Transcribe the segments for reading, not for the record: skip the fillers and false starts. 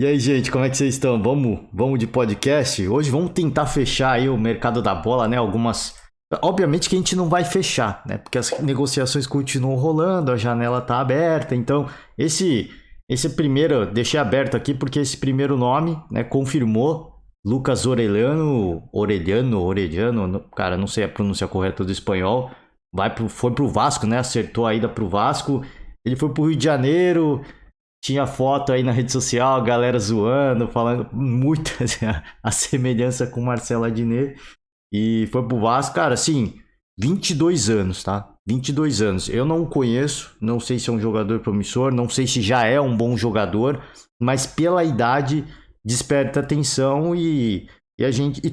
E aí, gente, como é que vocês estão? Vamos de podcast? Hoje vamos tentar fechar aí o mercado da bola, né? Algumas. Obviamente que a gente não vai fechar, né? Porque as negociações continuam rolando, a janela tá aberta. Então, esse primeiro, deixei aberto aqui porque esse primeiro nome, né, confirmou Lucas Orelhano, cara, não sei a pronúncia correta do espanhol. Foi pro Vasco, né? Acertou a ida pro Vasco. Ele foi pro Rio de Janeiro. Tinha foto aí na rede social, a galera zoando, falando muito a semelhança com o Marcelo Adnet. E foi pro Vasco, cara, assim, 22 anos, tá? 22 anos. Eu não o conheço, não sei se é um jogador promissor, não sei se já é um bom jogador, mas pela idade desperta atenção e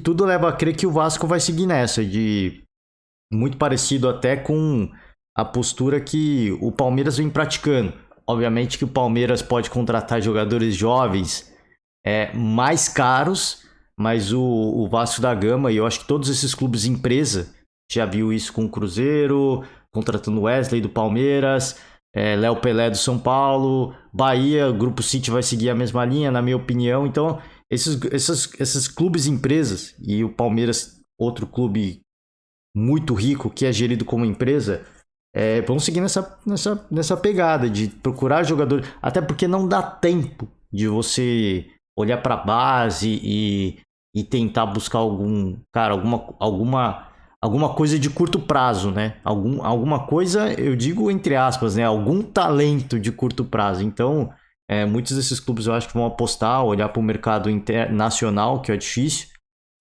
tudo leva a crer que o Vasco vai seguir nessa, de muito parecido até com a postura que o Palmeiras vem praticando. Obviamente que o Palmeiras pode contratar jogadores jovens mais caros, mas o Vasco da Gama, e eu acho que todos esses clubes empresa, já viu isso com o Cruzeiro, contratando Wesley do Palmeiras, Léo Pelé do São Paulo, Bahia, o Grupo City vai seguir a mesma linha, na minha opinião. Então, esses clubes empresas, e o Palmeiras, outro clube muito rico, que é gerido como empresa, vão seguir nessa pegada de procurar jogadores, até porque não dá tempo de você olhar para a base e tentar buscar alguma coisa de curto prazo, né? Alguma coisa, eu digo entre aspas, né? Algum talento de curto prazo. Então, muitos desses clubes eu acho que vão apostar, olhar para o mercado nacional, que é difícil,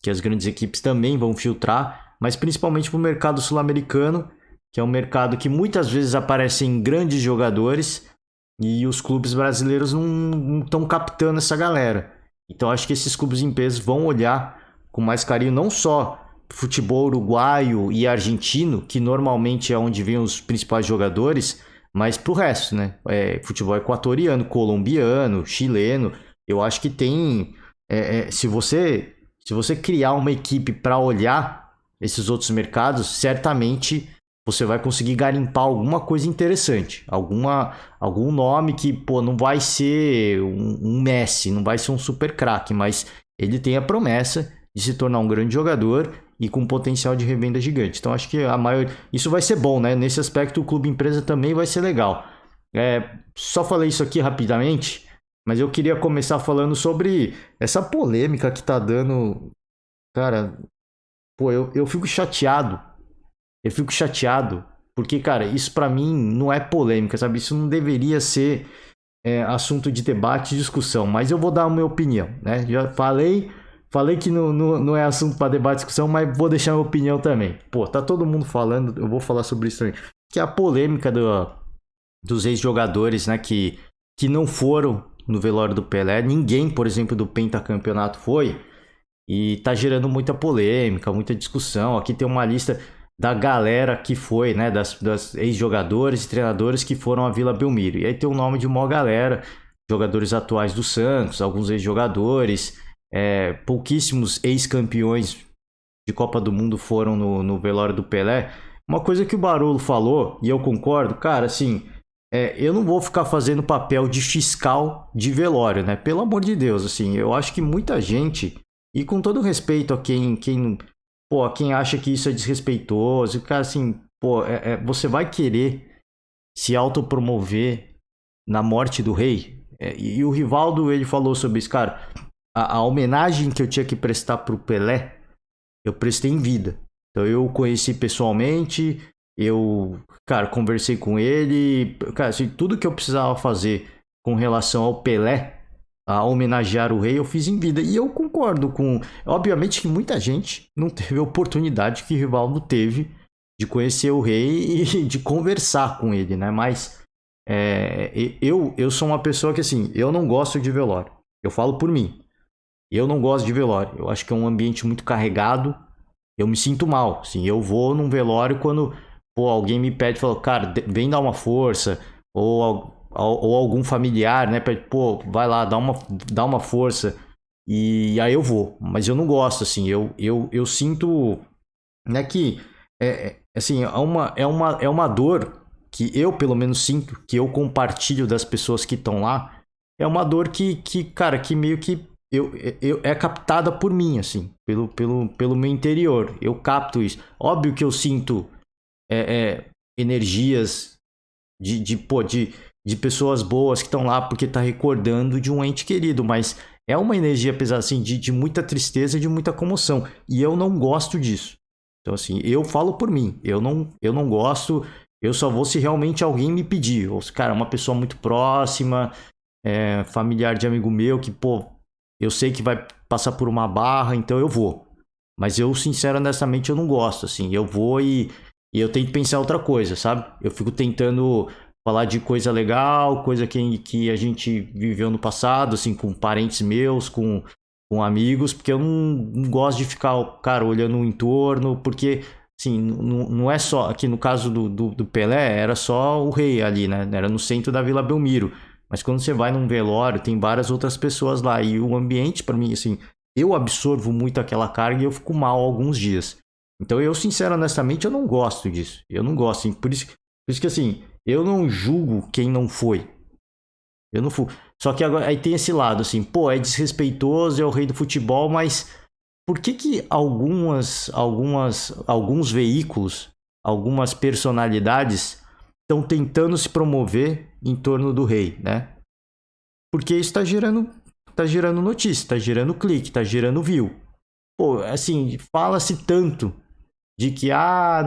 que as grandes equipes também vão filtrar, mas principalmente para o mercado sul-americano, que é um mercado que muitas vezes aparecem grandes jogadores e os clubes brasileiros não estão captando essa galera. Então acho que esses clubes em peso vão olhar com mais carinho não só futebol uruguaio e argentino, que normalmente é onde vêm os principais jogadores, mas pro resto, né? Futebol equatoriano, colombiano, chileno. Eu acho que tem... se você criar uma equipe para olhar esses outros mercados, certamente você vai conseguir garimpar alguma coisa interessante. Algum nome que, pô, não vai ser um Messi, não vai ser um super craque, mas ele tem a promessa de se tornar um grande jogador e com potencial de revenda gigante. Então acho que isso vai ser bom, né? Nesse aspecto o clube empresa também vai ser legal. Só falei isso aqui rapidamente, mas eu queria começar falando sobre essa polêmica que tá dando. Cara, pô, eu fico chateado. Eu fico chateado, porque, cara, isso pra mim não é polêmica, sabe? Isso não deveria ser assunto de debate e discussão, mas eu vou dar a minha opinião, né? Já falei que não é assunto para debate e discussão, mas vou deixar a minha opinião também. Pô, tá todo mundo falando, eu vou falar sobre isso também. Que é a polêmica dos ex-jogadores, né, que não foram no velório do Pelé. Ninguém, por exemplo, do pentacampeonato foi. E tá gerando muita polêmica, muita discussão. Aqui tem uma lista da galera que foi, né, das ex-jogadores e treinadores que foram à Vila Belmiro. E aí tem o nome de uma galera, jogadores atuais do Santos, alguns ex-jogadores, pouquíssimos ex-campeões de Copa do Mundo foram no velório do Pelé. Uma coisa que o Barolo falou, e eu concordo, cara, assim, eu não vou ficar fazendo papel de fiscal de velório, né? Pelo amor de Deus, assim, eu acho que muita gente, e com todo respeito a quem acha que isso é desrespeitoso, cara, assim, pô, você vai querer se autopromover na morte do rei? E o Rivaldo, ele falou sobre isso, cara, a homenagem que eu tinha que prestar pro Pelé, eu prestei em vida. Então eu o conheci pessoalmente, cara, conversei com ele, cara, assim, tudo que eu precisava fazer com relação ao Pelé, a homenagear o rei, eu fiz em vida. E eu concordo com... Obviamente que muita gente não teve a oportunidade que Rivaldo teve de conhecer o rei e de conversar com ele, né? Mas eu sou uma pessoa que, assim, eu não gosto de velório. Eu falo por mim. Eu não gosto de velório. Eu acho que é um ambiente muito carregado. Eu me sinto mal. Assim, eu vou num velório quando alguém me pede, fala, cara, vem dar uma força. Ou algum familiar, né? Pede, vai lá, dá uma força. E aí eu vou. Mas eu não gosto, assim. Eu sinto, né, que assim, é uma dor que eu, pelo menos, sinto, que eu compartilho das pessoas que estão lá. é uma dor cara, que meio que é captada por mim, assim, pelo meu interior. Eu capto isso. Óbvio que eu sinto energias de pessoas boas que estão lá porque tá recordando de um ente querido, mas é uma energia, apesar assim, de muita tristeza e de muita comoção. E eu não gosto disso. Então, assim, eu falo por mim. Eu não gosto. Eu só vou se realmente alguém me pedir. Ou, cara, uma pessoa muito próxima, familiar de amigo meu, que, pô, eu sei que vai passar por uma barra, então eu vou. Mas eu, sincero, honestamente, eu não gosto, assim. Eu vou e eu tento pensar outra coisa, sabe? Eu fico tentando falar de coisa legal, coisa que a gente viveu no passado, assim, com parentes meus, com amigos, porque eu não gosto de ficar, cara, olhando o entorno, porque, assim, não é só, aqui no caso do Pelé, era só o rei ali, né? Era no centro da Vila Belmiro. Mas quando você vai num velório, tem várias outras pessoas lá. E o ambiente, para mim, assim, eu absorvo muito aquela carga e eu fico mal alguns dias. Então eu, sincero, honestamente, eu não gosto disso. Eu não gosto. Assim, por isso que, assim, eu não julgo quem não foi. Eu não fui. Só que agora, aí tem esse lado, assim, pô, é desrespeitoso, é o rei do futebol, mas por que alguns veículos, algumas personalidades estão tentando se promover em torno do rei, né? Porque isso tá gerando notícia, tá gerando clique, tá gerando view. Pô, assim, fala-se tanto de que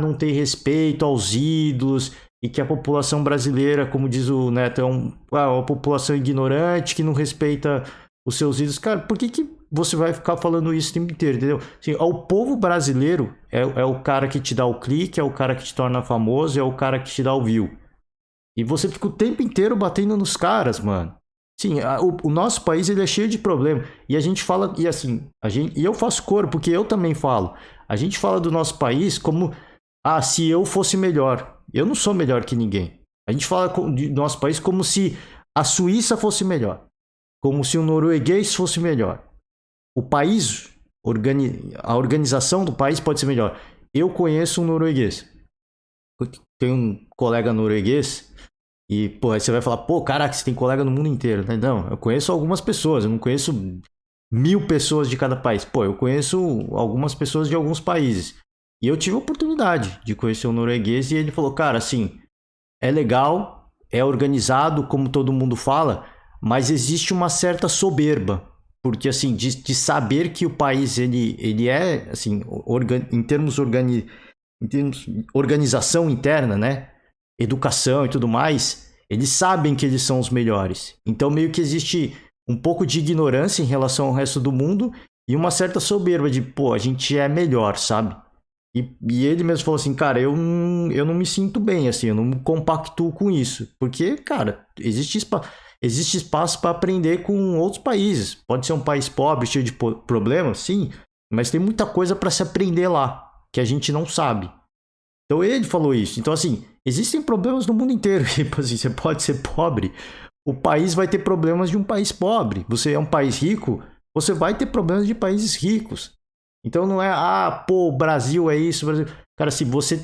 não tem respeito aos ídolos e que a população brasileira, como diz o Neto, é uma população ignorante que não respeita os seus ídolos. Cara, por que você vai ficar falando isso o tempo inteiro, entendeu? Assim, o povo brasileiro é o cara que te dá o clique, é o cara que te torna famoso, é o cara que te dá o view. E você fica o tempo inteiro batendo nos caras, mano. Sim, o nosso país ele é cheio de problema. E a gente fala, e assim, e eu faço coro, porque eu também falo. A gente fala do nosso país como, se eu fosse melhor. Eu não sou melhor que ninguém. A gente fala do nosso país como se a Suíça fosse melhor. Como se o norueguês fosse melhor. O país, a organização do país pode ser melhor. Eu conheço um norueguês. Tenho um colega norueguês. E, pô, aí você vai falar, pô, caraca, você tem colega no mundo inteiro, né? Não, eu conheço algumas pessoas, eu não conheço 1000 pessoas de cada país. Pô, eu conheço algumas pessoas de alguns países. E eu tive a oportunidade de conhecer um norueguês e ele falou, cara, assim, é legal, é organizado, como todo mundo fala, mas existe uma certa soberba. Porque, assim, de saber que o país, ele é, assim, em termos organização interna, né? Educação e tudo mais, eles sabem que eles são os melhores. Então meio que existe um pouco de ignorância em relação ao resto do mundo e uma certa soberba de, pô, a gente é melhor, sabe? E ele mesmo falou assim, cara, eu não me sinto bem, assim, eu não me compactuo com isso. Porque, cara, existe espaço para aprender com outros países. Pode ser um país pobre, cheio de problemas, sim, mas tem muita coisa para se aprender lá, que a gente não sabe. Então ele falou isso. Então, assim, existem problemas no mundo inteiro. Tipo assim, você pode ser pobre, o país vai ter problemas de um país pobre. Você é um país rico, você vai ter problemas de países ricos. Então não é, pô, o Brasil é isso, Brasil. Cara, assim, você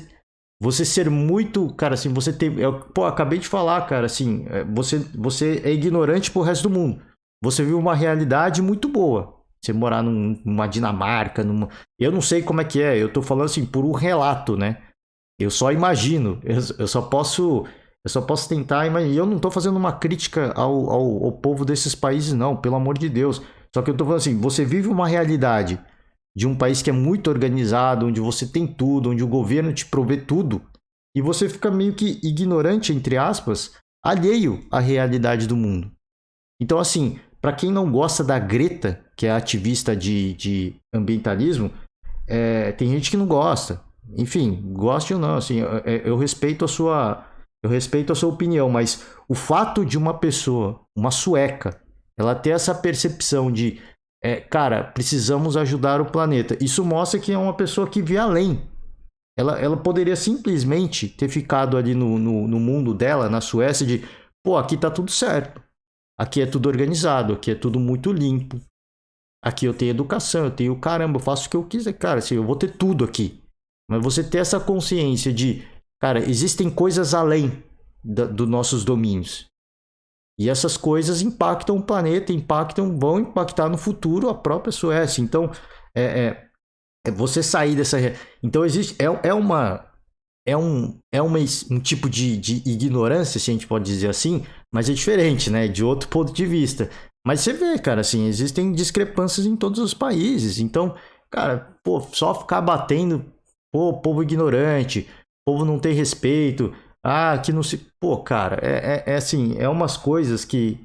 ser muito, cara, assim, você ter, pô, acabei de falar, cara, assim, você é ignorante pro resto do mundo. Você vive uma realidade muito boa. Você morar numa Dinamarca, eu não sei como é que é, eu tô falando assim por um relato, né? Eu só imagino, eu só posso tentar imaginar. E eu não estou fazendo uma crítica ao povo desses países, não, pelo amor de Deus. Só que eu estou falando assim, você vive uma realidade de um país que é muito organizado, onde você tem tudo, onde o governo te provê tudo, e você fica meio que ignorante, entre aspas, alheio à realidade do mundo. Então, assim, para quem não gosta da Greta, que é ativista de ambientalismo, tem gente que não gosta. Enfim, goste ou não, assim, eu respeito a sua opinião, mas o fato de uma pessoa, uma sueca, ela ter essa percepção de, cara, precisamos ajudar o planeta, isso mostra que é uma pessoa que vê além. Ela poderia simplesmente ter ficado ali no mundo dela, na Suécia, de, pô, aqui tá tudo certo, aqui é tudo organizado, aqui é tudo muito limpo, aqui eu tenho educação, eu tenho caramba, eu faço o que eu quiser, cara, assim, eu vou ter tudo aqui. Mas você ter essa consciência de, cara, existem coisas além dos nossos domínios. E essas coisas impactam o planeta, vão impactar no futuro a própria Suécia. Então, é, é você sair dessa. Então, existe. Um tipo de ignorância, se a gente pode dizer assim, mas é diferente, né? De outro ponto de vista. Mas você vê, cara, assim, existem discrepâncias em todos os países. Então, cara, pô, só ficar batendo, pô, povo ignorante, povo não tem respeito, que não se. Pô, cara, é assim, é umas coisas que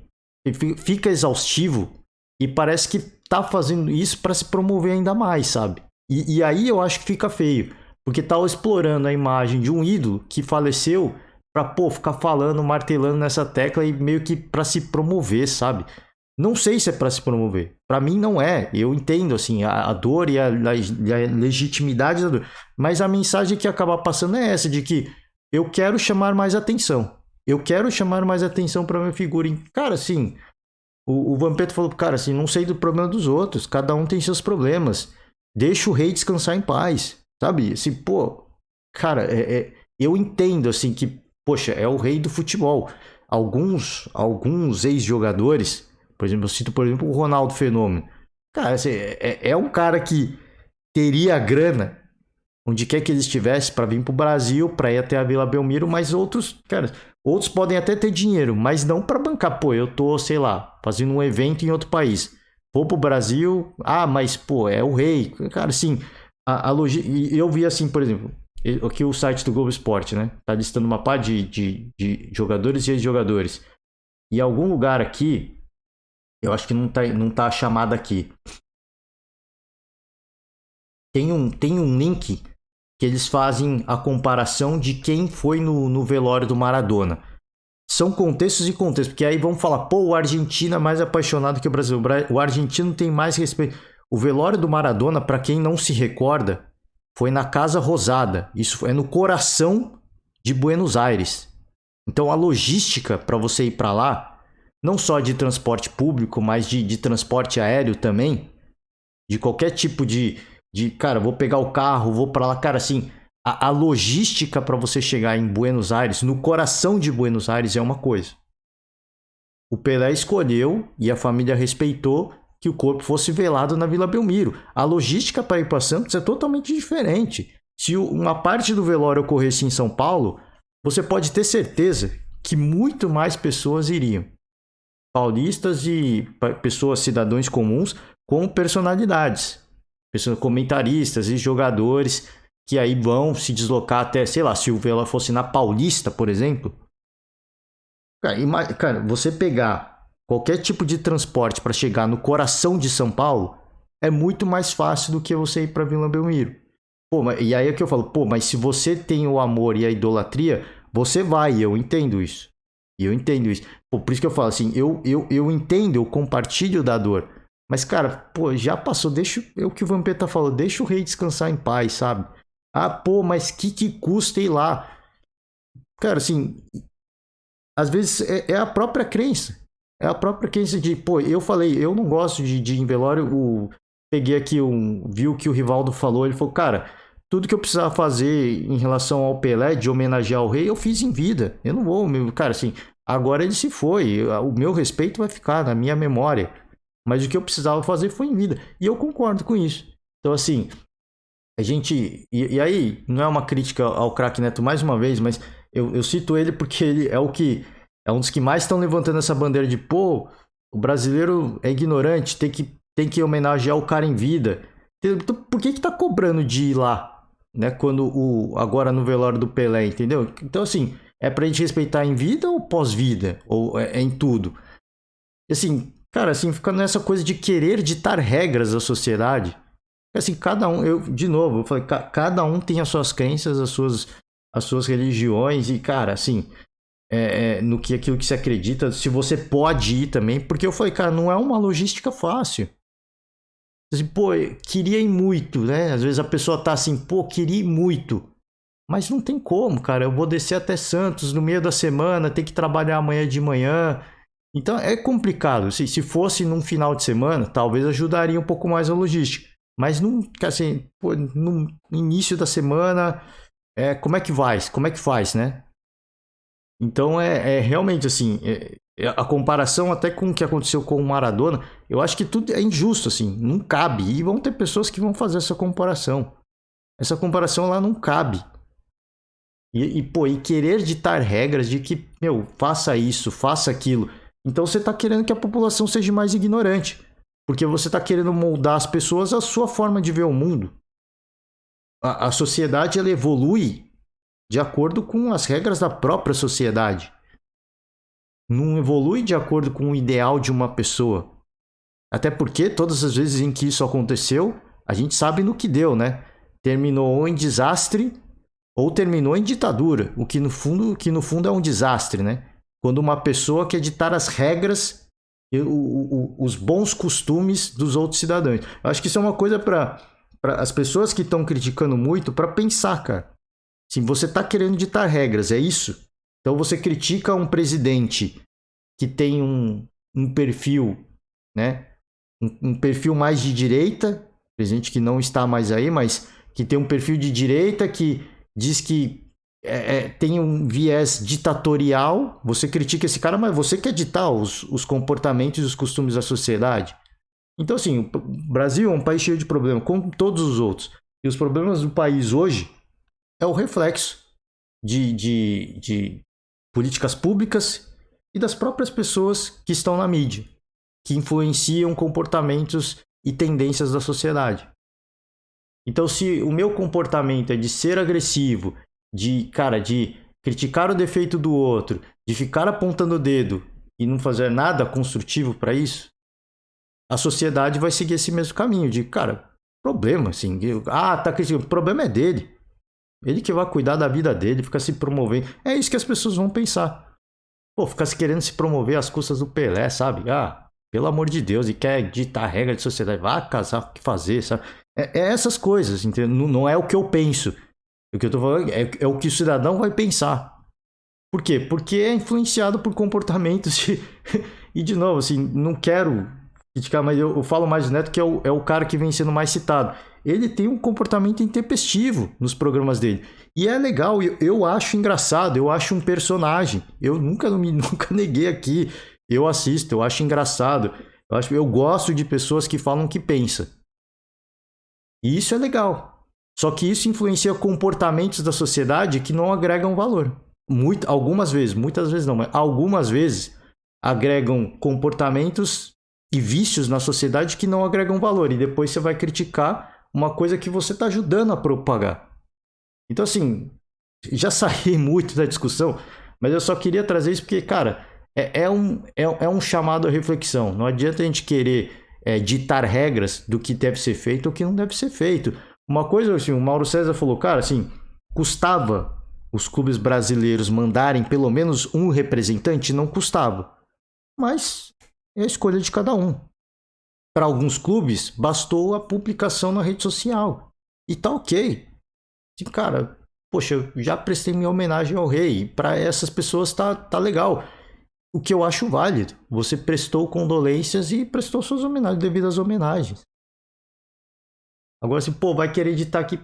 fica exaustivo e parece que tá fazendo isso para se promover ainda mais, sabe? E aí eu acho que fica feio. Porque tá explorando a imagem de um ídolo que faleceu pra, pô, ficar falando, martelando nessa tecla e meio que pra se promover, sabe? Não sei se é pra se promover. Pra mim não é. Eu entendo, assim, a dor e a legitimidade da dor. Mas a mensagem que acaba passando é essa, de que eu quero chamar mais atenção. Eu quero chamar mais atenção pra minha figura. Cara, assim, o Vampeta falou, cara, assim, não sei do problema dos outros. Cada um tem seus problemas. Deixa o rei descansar em paz. Sabe? Assim, pô, cara, eu entendo, assim, que, poxa, é o rei do futebol. Alguns ex-jogadores, por exemplo, eu cito, por exemplo, o Ronaldo Fenômeno. Cara, assim, é um cara que teria grana onde quer que ele estivesse para vir pro Brasil, para ir até a Vila Belmiro, mas outros, cara, outros podem até ter dinheiro, mas não para bancar. Pô, eu tô, sei lá, fazendo um evento em outro país. Vou pro Brasil, mas, pô, é o rei. Cara, assim, e eu vi assim, por exemplo, aqui o site do Globo Esporte, né? Tá listando uma pá de jogadores e ex-jogadores. E algum lugar aqui, eu acho que não tá chamada aqui. Tem um link que eles fazem a comparação de quem foi no velório do Maradona. São contextos e contextos, porque aí vão falar, pô, o argentino é mais apaixonado que o Brasil. O argentino tem mais respeito. O velório do Maradona, para quem não se recorda, foi na Casa Rosada. Isso é no coração de Buenos Aires. Então a logística para você ir para lá, não só de transporte público, mas de transporte aéreo também, de qualquer tipo cara, vou pegar o carro, vou para lá, cara, assim, a logística para você chegar em Buenos Aires, no coração de Buenos Aires, é uma coisa. O Pelé escolheu e a família respeitou que o corpo fosse velado na Vila Belmiro. A logística para ir para Santos é totalmente diferente. Se uma parte do velório ocorresse em São Paulo, você pode ter certeza que muito mais pessoas iriam. Paulistas e pessoas, cidadãos comuns, com personalidades. Pessoas comentaristas e jogadores que aí vão se deslocar até, sei lá, se o velório fosse na Paulista, por exemplo. Cara, você pegar qualquer tipo de transporte para chegar no coração de São Paulo é muito mais fácil do que você ir para Vila Belmiro. Pô, e aí é que eu falo, pô, mas se você tem o amor e a idolatria, você vai, eu entendo isso. E eu entendo isso. Pô, por isso que eu falo assim, eu entendo, eu compartilho da dor. Mas, cara, pô, já passou, deixa, é o que o Vampeta falou, deixa o rei descansar em paz, sabe? Pô, mas que custa ir lá? Cara, assim, às vezes é a própria crença. É a própria crença de, pô, eu falei, eu não gosto de ir em velório. Peguei aqui, vi o que o Rivaldo falou. Ele falou, cara, tudo que eu precisava fazer em relação ao Pelé, de homenagear o rei, eu fiz em vida. Eu não vou, cara, assim, agora ele se foi. O meu respeito vai ficar na minha memória. Mas o que eu precisava fazer foi em vida. E eu concordo com isso. Então, assim, a gente. E aí, não é uma crítica ao craque Neto mais uma vez, mas eu cito ele porque ele é o que. É um dos que mais estão levantando essa bandeira de, pô, o brasileiro é ignorante, tem que homenagear o cara em vida. Então, por que tá cobrando de ir lá, né? Agora no velório do Pelé, entendeu? Então, assim, é pra gente respeitar em vida ou pós-vida? Ou é em tudo? E assim, cara, assim, fica nessa coisa de querer ditar regras à sociedade. Assim, cada um, de novo, eu falei, cada um tem as suas crenças, as suas religiões, e, cara, assim, no que aquilo que se acredita, se você pode ir também, porque eu falei, cara, não é uma logística fácil. Assim, pô, queria ir muito, né? Às vezes a pessoa tá assim, pô, queria ir muito. Mas não tem como, cara. Eu vou descer até Santos no meio da semana, ter que trabalhar amanhã de manhã. Então é complicado. Se fosse num final de semana, talvez ajudaria um pouco mais a logística. Mas assim, pô, no início da semana, como é que vai? Como é que faz, né? Então é realmente assim, A comparação até com o que aconteceu com o Maradona, eu acho que tudo é injusto, assim, não cabe. E vão ter pessoas que vão fazer essa comparação. Essa comparação lá não cabe. E querer ditar regras de que, meu, faça isso, faça aquilo. Então você está querendo que a população seja mais ignorante. Porque você está querendo moldar as pessoas à sua forma de ver o mundo. A sociedade, ela evolui de acordo com as regras da própria sociedade. Não evolui de acordo com o ideal de uma pessoa. Até porque todas as vezes em que isso aconteceu, a gente sabe no que deu, né? Terminou ou em desastre ou terminou em ditadura, o que no fundo é um desastre, né? Quando uma pessoa quer ditar as regras e os bons costumes dos outros cidadãos. Eu acho que isso é uma coisa para as pessoas que estão criticando muito para pensar, cara. Se você está querendo ditar regras, é isso? Então você critica um presidente que tem um perfil, né? Um perfil mais de direita, presidente que não está mais aí, mas que tem um perfil de direita, que diz que tem um viés ditatorial. Você critica esse cara, mas você quer ditar os comportamentos e os costumes da sociedade. Então, assim, o Brasil é um país cheio de problemas, como todos os outros. E os problemas do país hoje é o reflexo de políticas públicas e das próprias pessoas que estão na mídia, que influenciam comportamentos e tendências da sociedade. Então, se o meu comportamento é de ser agressivo, de criticar o defeito do outro, de ficar apontando o dedo e não fazer nada construtivo para isso, a sociedade vai seguir esse mesmo caminho de, problema, assim, tá criticando, o problema é dele. Ele que vai cuidar da vida dele, ficar se promovendo. É isso que as pessoas vão pensar. Pô, ficar querendo se promover às custas do Pelé, sabe? Pelo amor de Deus, e quer ditar regra de sociedade, vai casar, o que fazer, sabe? É essas coisas, entendeu? Não é o que eu penso. O que eu tô falando é o que o cidadão vai pensar. Por quê? Porque é influenciado por comportamentos e, de novo, assim, não quero criticar, mas eu falo mais do Neto, que é o cara que vem sendo mais citado. Ele tem um comportamento intempestivo nos programas dele. E é legal, eu acho engraçado, eu acho um personagem. Eu nunca neguei aqui. Eu assisto, eu acho engraçado. Eu gosto de pessoas que falam o que pensam. E isso é legal. Só que isso influencia comportamentos da sociedade que não agregam valor. Algumas vezes, muitas vezes não, mas algumas vezes agregam comportamentos e vícios na sociedade que não agregam valor. E depois você vai criticar uma coisa que você está ajudando a propagar. Então, assim, já saí muito da discussão, mas eu só queria trazer isso porque, cara, é um chamado à reflexão. Não adianta a gente querer ditar regras do que deve ser feito ou que não deve ser feito. Uma coisa, assim, o Mauro César falou, cara, assim, custava os clubes brasileiros mandarem pelo menos um representante? Não custava. Mas é a escolha de cada um. Para alguns clubes, bastou a publicação na rede social. E tá ok. Assim, cara, poxa, eu já prestei minha homenagem ao rei. Para essas pessoas tá legal. O que eu acho válido. Você prestou condolências e prestou suas homenagens, devidas homenagens. Agora, assim, vai querer editar aqui.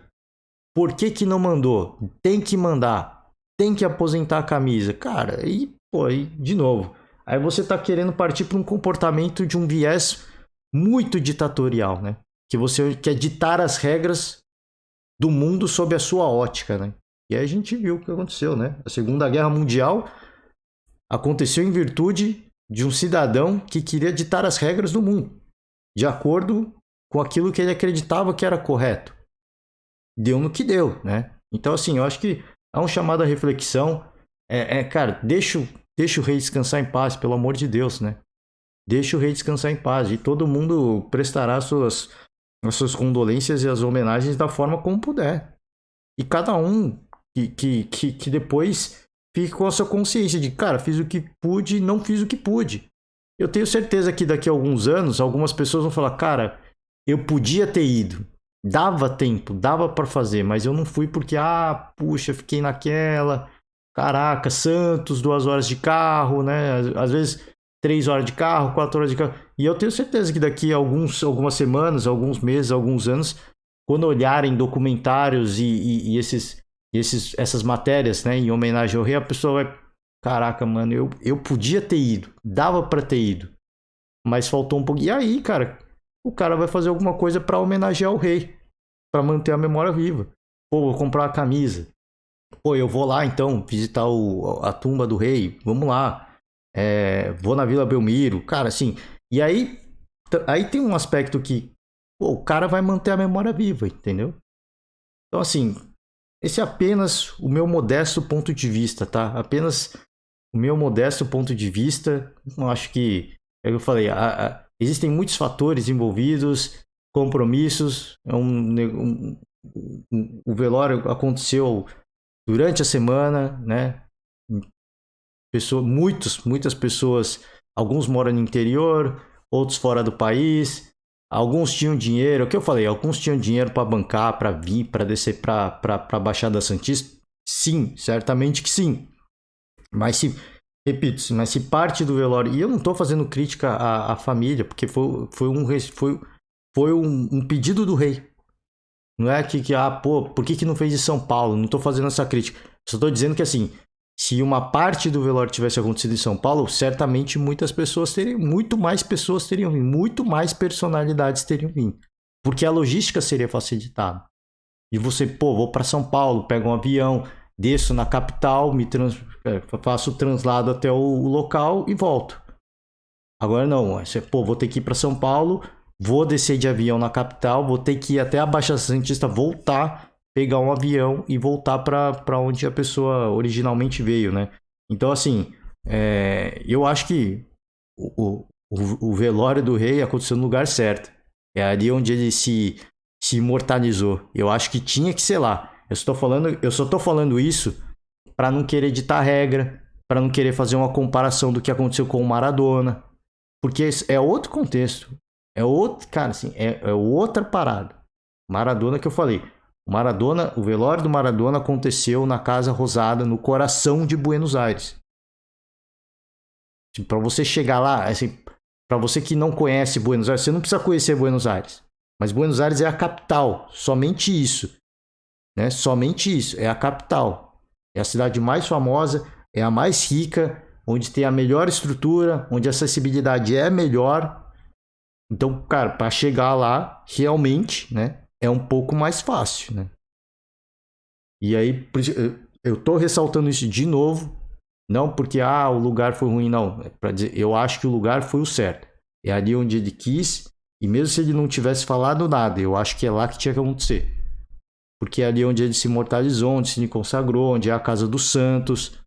Por que não mandou? Tem que mandar. Tem que aposentar a camisa. Cara, aí, de novo. Aí você tá querendo partir para um comportamento de um viés muito ditatorial, né? Que você quer ditar as regras do mundo sob a sua ótica, né? E aí a gente viu o que aconteceu, né? A Segunda Guerra Mundial aconteceu em virtude de um cidadão que queria ditar as regras do mundo, de acordo com aquilo que ele acreditava que era correto. Deu no que deu, né? Então, assim, eu acho que há um chamado à reflexão. Cara, deixa o rei descansar em paz, pelo amor de Deus, né? Deixa o rei descansar em paz e todo mundo prestará as suas condolências e as homenagens da forma como puder. E cada um que depois fique com a sua consciência de, cara, fiz o que pude e não fiz o que pude. Eu tenho certeza que daqui a alguns anos, algumas pessoas vão falar, cara, eu podia ter ido. Dava tempo, dava para fazer, mas eu não fui porque, puxa, fiquei naquela. Caraca, Santos, 2 horas de carro, né? Às vezes 3 horas de carro, 4 horas de carro. E eu tenho certeza que daqui a algumas semanas, alguns meses, alguns anos, quando olharem documentários e essas matérias, né, em homenagem ao rei, a pessoa vai, caraca, mano, eu podia ter ido, dava pra ter ido, mas faltou um pouco. E aí, cara, o cara vai fazer alguma coisa pra homenagear o rei, pra manter a memória viva. Pô, vou comprar uma camisa. Pô, eu vou lá então visitar a tumba do rei, vamos lá. Vou na Vila Belmiro, cara, assim. E aí tem um aspecto que, pô, o cara vai manter a memória viva, entendeu? Então, assim, esse é apenas o meu modesto ponto de vista, tá? Apenas o meu modesto ponto de vista. Eu acho que, é o que eu falei, existem muitos fatores envolvidos, compromissos. O velório aconteceu durante a semana, né? Muitas pessoas, alguns moram no interior, outros fora do país. Alguns tinham dinheiro, é o que eu falei, alguns tinham dinheiro para bancar, para vir, para descer para a Baixada Santista. Sim, certamente que sim. Repito, mas se parte do velório, e eu não estou fazendo crítica à família, porque foi um pedido do rei. Não é pô, por que não fez em São Paulo? Não estou fazendo essa crítica. Só estou dizendo que, assim, se uma parte do velório tivesse acontecido em São Paulo, certamente muito mais pessoas teriam vindo, muito mais personalidades teriam vindo. Porque a logística seria facilitada. E você, pô, vou para São Paulo, pego um avião, desço na capital, faço o translado até o local e volto. Agora não, você, pô, vou ter que ir para São Paulo, vou descer de avião na capital, vou ter que ir até a Baixada Santista, voltar, pegar um avião e voltar para onde a pessoa originalmente veio, né? Então, assim, eu acho que o velório do rei aconteceu no lugar certo. É ali onde ele se imortalizou. Eu acho que tinha que ser lá. Eu só tô falando isso para não querer ditar regra, para não querer fazer uma comparação do que aconteceu com o Maradona, porque é outro contexto. É outro, cara, assim, é outra parada. Maradona que eu falei. O velório do Maradona aconteceu na Casa Rosada, no coração de Buenos Aires. Para você chegar lá, assim, para você que não conhece Buenos Aires, você não precisa conhecer Buenos Aires. Mas Buenos Aires é a capital, somente isso. Né? Somente isso, é a capital. É a cidade mais famosa, é a mais rica, onde tem a melhor estrutura, onde a acessibilidade é melhor. Então, cara, para chegar lá, realmente, né, é um pouco mais fácil, né? E aí, eu tô ressaltando isso de novo, não porque o lugar foi ruim, não. É para dizer, eu acho que o lugar foi o certo. É ali onde ele quis, e mesmo se ele não tivesse falado nada, eu acho que é lá que tinha que acontecer. Porque é ali onde ele se imortalizou, onde se consagrou, onde é a casa dos santos,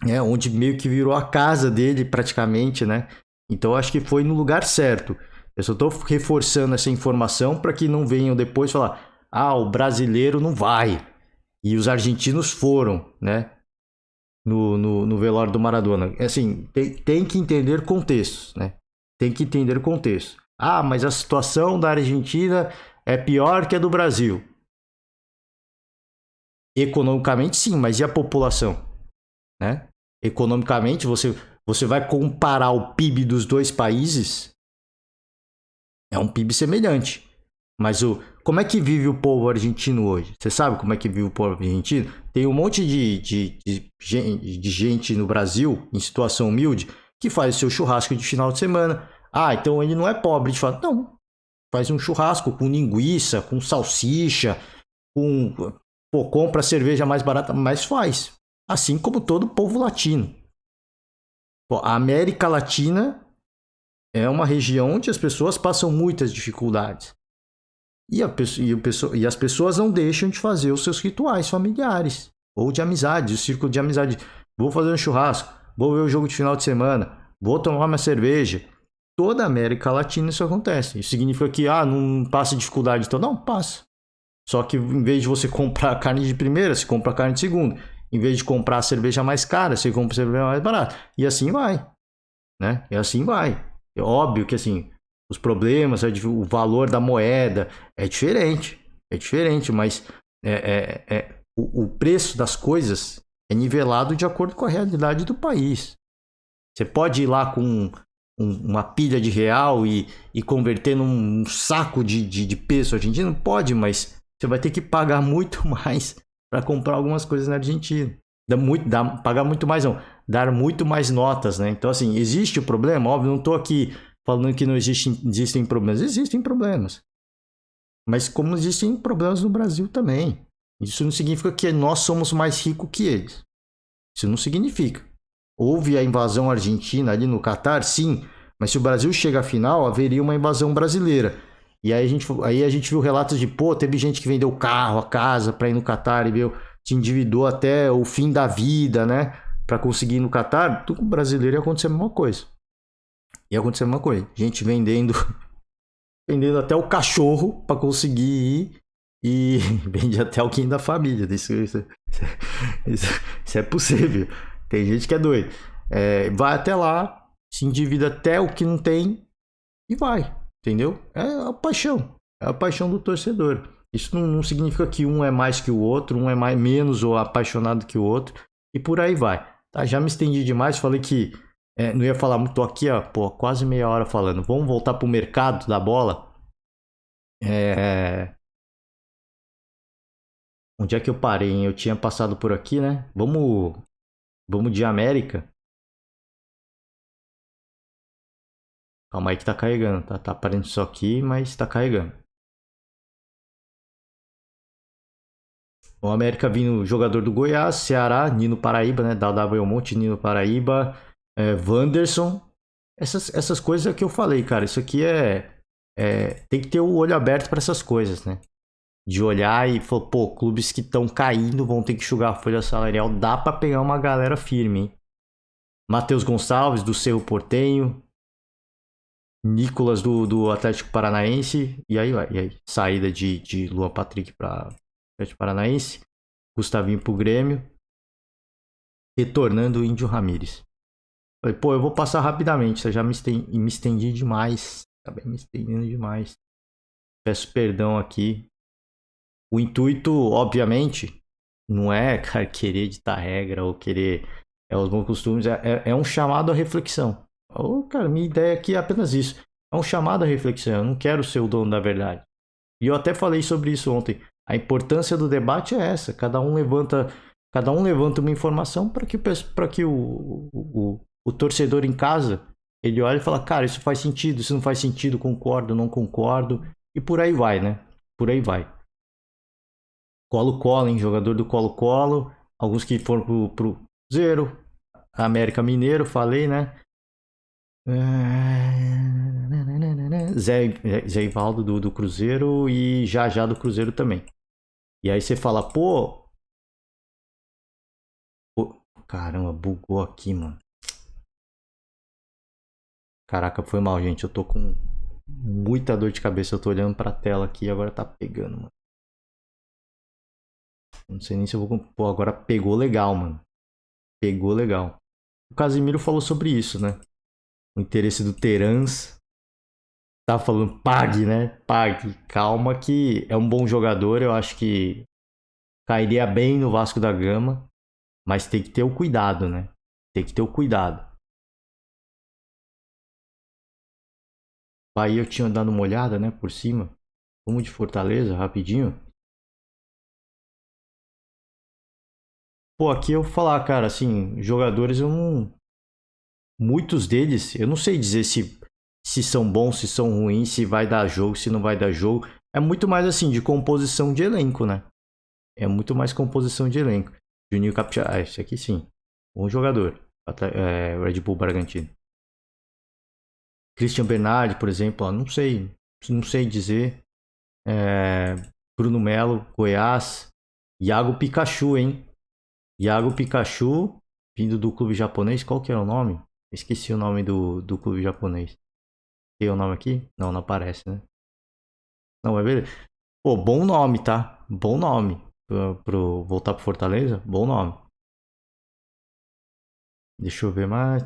né? Onde meio que virou a casa dele praticamente, né? Então eu acho que foi no lugar certo. Eu só estou reforçando essa informação para que não venham depois falar: o brasileiro não vai. E os argentinos foram, né? No velório do Maradona. Assim, tem que entender contextos, né? Tem que entender contexto. Mas a situação da Argentina é pior que a do Brasil. Economicamente, sim, mas e a população? Né? Economicamente, você vai comparar o PIB dos dois países, é um PIB semelhante. Mas como é que vive o povo argentino hoje? Você sabe como é que vive o povo argentino? Tem um monte de gente no Brasil, em situação humilde, que faz o seu churrasco de final de semana. Então ele não é pobre de fato. Não. Faz um churrasco com linguiça, com salsicha, compra cerveja mais barata, mas faz. Assim como todo o povo latino. A América Latina é uma região onde as pessoas passam muitas dificuldades. E as pessoas não deixam de fazer os seus rituais familiares ou de amizade, o círculo de amizade. Vou fazer um churrasco, vou ver o jogo de final de semana, vou tomar uma cerveja. Toda a América Latina isso acontece. Isso significa que não passa dificuldade, então não passa. Só que em vez de você comprar carne de primeira, você compra carne de segunda. Em vez de comprar a cerveja mais cara, você compra a cerveja mais barata. E assim vai. Né? E assim vai. É óbvio que assim, os problemas, o valor da moeda é diferente. É diferente, mas o preço das coisas é nivelado de acordo com a realidade do país. Você pode ir lá com uma pilha de real e converter num saco de peso argentino? Pode, mas você vai ter que pagar muito mais para comprar algumas coisas na Argentina. Pagar muito mais não. dar muito mais notas, né? Então, assim, existe o problema? Óbvio, não estou aqui falando que não existem problemas. Existem problemas. Mas como existem problemas no Brasil também. Isso não significa que nós somos mais ricos que eles. Isso não significa. Houve a invasão argentina ali no Catar, sim. Mas se o Brasil chega à final, haveria uma invasão brasileira. E aí a gente viu relatos de, pô, teve gente que vendeu o carro, a casa para ir no Catar e viu, se endividou até o fim da vida, né? Para conseguir ir no Catar. Tudo com o brasileiro ia acontecer a mesma coisa. Ia acontecer a mesma coisa. Gente vendendo até o cachorro para conseguir ir e vende até alguém da família. Isso é possível. Tem gente que é doido. Vai até lá, se endivida até o que não tem e vai. Entendeu? É a paixão. É a paixão do torcedor. Isso não significa que um é mais que o outro, um é mais, menos ou apaixonado que o outro. E por aí vai. Tá? Já me estendi demais, falei que não ia falar muito. Tô aqui, ó, pô, quase meia hora falando. Vamos voltar pro mercado da bola. Onde é que eu parei, hein? Eu tinha passado por aqui, né? Vamos de América. Calma aí que tá carregando, tá? Tá aparecendo só aqui, mas tá carregando. O América vindo jogador do Goiás, Ceará, Nino Paraíba, né? Dada Belmonte, Nino Paraíba, Wanderson. Essas coisas é que eu falei, cara. Isso aqui tem que ter o olho aberto para essas coisas, né? De olhar e falar, pô, clubes que estão caindo vão ter que enxugar a folha salarial. Dá para pegar uma galera firme, hein? Matheus Gonçalves, do Cerro Portenho. Nicolas, do Atlético Paranaense. E aí vai. E aí, saída de Luan Patrick para Atlético Paranaense. Gustavinho pro Grêmio. Retornando o Índio Ramírez. Falei, pô, eu vou passar rapidamente. Eu já me estendi demais. Acabei me estendendo demais. Peço perdão aqui. O intuito, obviamente, não é, cara, querer ditar regra ou querer os bons costumes. É um chamado à reflexão. Cara, minha ideia aqui é apenas isso. É um chamado à reflexão. Eu não quero ser o dono da verdade. E eu até falei sobre isso ontem. A importância do debate é essa. Cada um levanta uma informação para que o torcedor em casa ele olhe e fala, cara, isso faz sentido, isso não faz sentido, concordo, não concordo. E por aí vai, né? Por aí vai. Colo-Colo, hein? Jogador do Colo-Colo. Alguns que foram pro Cruzeiro. América Mineiro, falei, né? Zé Ivaldo do Cruzeiro e já do Cruzeiro também. E aí você fala, pô. Caramba, bugou aqui, mano. Caraca, foi mal, gente. Eu tô com muita dor de cabeça. Eu tô olhando pra tela aqui e agora tá pegando, mano. Não sei nem se eu vou. Pô, agora pegou legal, mano. Pegou legal. O Casimiro falou sobre isso, né? O interesse do Terans. Tá falando, pague, né? Pague. Calma que é um bom jogador. Eu acho que cairia bem no Vasco da Gama. Mas tem que ter o cuidado, né? Tem que ter o cuidado. Aí eu tinha dado uma olhada, né? Por cima. Vamos de Fortaleza, rapidinho. Pô, aqui eu vou falar, cara, assim, jogadores eu não. Muitos deles, eu não sei dizer se são bons, se são ruins, se vai dar jogo, se não vai dar jogo. É muito mais assim, de composição de elenco, né? É muito mais composição de elenco. Juninho Capixaba, esse aqui sim. Bom jogador. Red Bull Bragantino. Christian Bernardi, por exemplo, ó, não sei dizer. Bruno Melo, Goiás. Iago Pikachu, hein? Iago Pikachu, vindo do clube japonês. Qual que é o nome? Esqueci o nome do clube japonês. Tem o nome aqui? Não aparece, né? Não, é beleza. Pô, bom nome, tá? Bom nome. Pro voltar pro Fortaleza, bom nome. Deixa eu ver mais.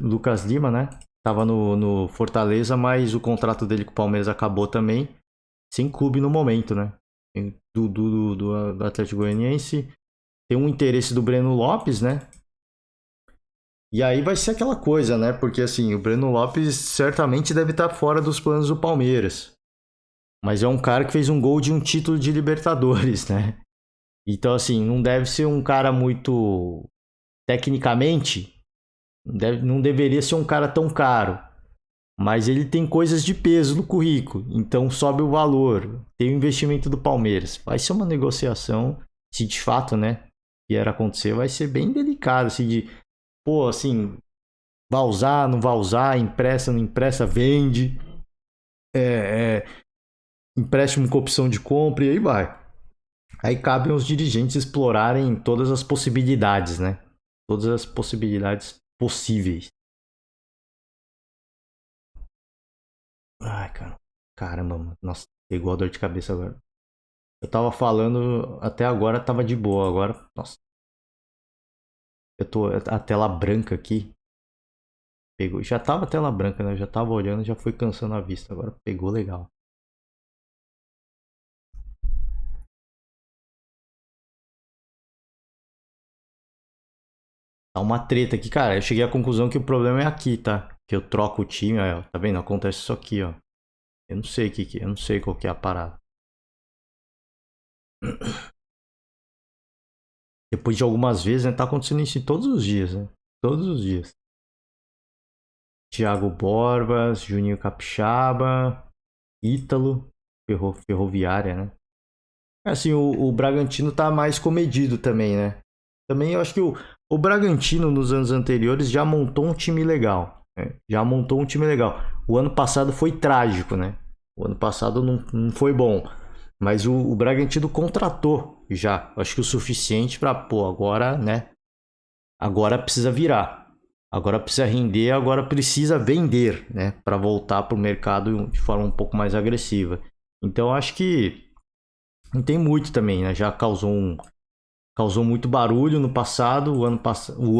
Lucas Lima, né? Tava no Fortaleza, mas o contrato dele com o Palmeiras acabou também. Sem clube no momento, né? Do Atlético Goianiense. Tem um interesse do Breno Lopes, né? E aí vai ser aquela coisa, né? Porque assim, o Breno Lopes certamente deve estar fora dos planos do Palmeiras. Mas é um cara que fez um gol de um título de Libertadores, né? Então, assim, não deve ser um cara muito tecnicamente, não deveria ser um cara tão caro. Mas ele tem coisas de peso no currículo, então sobe o valor. Tem o investimento do Palmeiras. Vai ser uma negociação, se de fato, né, vier a acontecer, vai ser bem delicado, assim, de, pô, assim, vai usar, não vai usar, empresta, não empresta, vende, empréstimo com opção de compra e aí vai. Aí cabem aos dirigentes explorarem todas as possibilidades, né? Todas as possibilidades possíveis. Ai, cara. Caramba, mano. Nossa, pegou a dor de cabeça agora. Eu tava falando, até agora tava de boa. Agora, nossa. Eu tô a tela branca aqui. Pegou. Já tava a tela branca, né? Eu já tava olhando, já foi cansando a vista. Agora pegou legal. Tá uma treta aqui, cara. Eu cheguei à conclusão que o problema é aqui, tá? Que eu troco o time, ó. Tá vendo? Acontece isso aqui, ó. Eu não sei o que eu não sei qual que é a parada. Depois de algumas vezes, né? Tá acontecendo isso todos os dias, né? Todos os dias. Thiago Borbas, Juninho Capixaba, Ítalo, Ferroviária, né? Assim, o Bragantino tá mais comedido também, né? Também eu acho que o Bragantino nos anos anteriores já montou um time legal. Né? Já montou um time legal. O ano passado foi trágico, né? O ano passado não foi bom. Mas o Bragantino contratou já. Acho que o suficiente para, pô, agora, né? Agora precisa virar. Agora precisa render, agora precisa vender, né? Para voltar para o mercado de forma um pouco mais agressiva. Então acho que não tem muito também, né? Já causou muito barulho no passado, o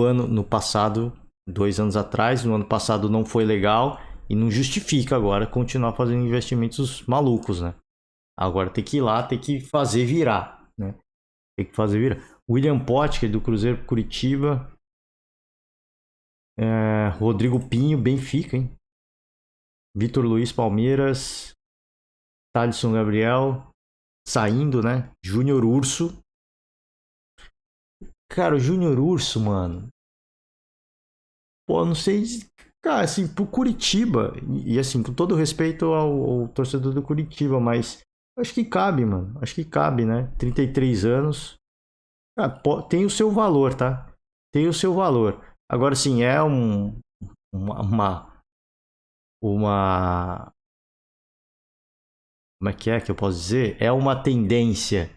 ano no passado, 2 anos atrás, no ano passado não foi legal e não justifica agora continuar fazendo investimentos malucos, né? Agora tem que ir lá, tem que fazer virar, né? Tem que fazer virar. William Potker do Cruzeiro Curitiba, Rodrigo Pinho, Benfica, hein? Vitor Luiz Palmeiras, Thalisson Gabriel saindo, né? Júnior Urso. Cara, o Júnior Urso, mano. Pô, não sei. Cara, assim, pro Curitiba, e assim, com todo respeito ao torcedor do Curitiba, mas acho que cabe, mano. Acho que cabe, né? 33 anos. Tem o seu valor, tá? Tem o seu valor. Agora, assim, é uma. Como é que eu posso dizer? É uma tendência.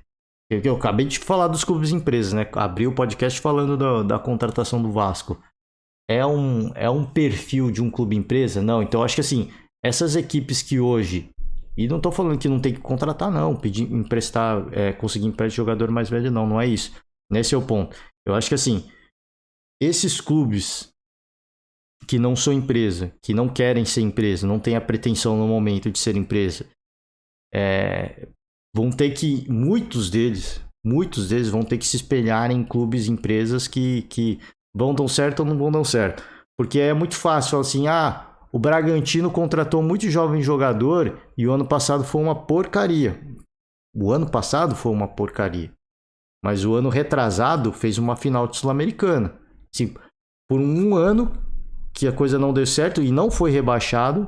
Eu acabei de falar dos clubes e empresas, né? Abri o podcast falando da contratação do Vasco. É um perfil de um clube empresa? Não. Então acho que assim, essas equipes que hoje. E não tô falando que não tem que contratar, não. Pedir, emprestar, conseguir empréstimo de jogador mais velho, não. Não é isso. Nesse é o ponto. Eu acho que assim, esses clubes que não são empresa, que não querem ser empresa, não têm a pretensão no momento de ser empresa, vão ter que. Muitos deles vão ter que se espelhar em clubes e empresas que vão dar certo ou não vão dar certo. Porque é muito fácil falar assim, o Bragantino contratou muito jovem jogador e o ano passado foi uma porcaria. O ano passado foi uma porcaria. Mas o ano retrasado fez uma final de Sul-Americana. Assim, por um ano que a coisa não deu certo e não foi rebaixado,